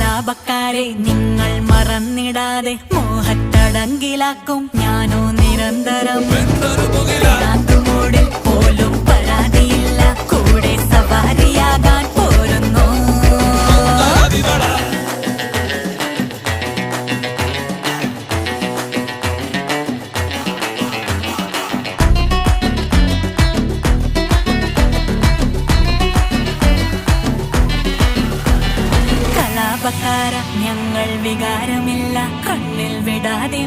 കലാപക്കാരെ നിങ്ങൾ മറന്നിടാതെ മോഹത്തടങ്കിലാക്കും ഞാനോ നിരന്തരം. മൂടിൽ പോലും പരാതിയില്ല, കൂടെ സവാരിയാകാൻ പോരുന്നു. കലാപക്കാര ഞങ്ങൾ വികാരമില്ല, കണ്ണിൽ വിടാതെ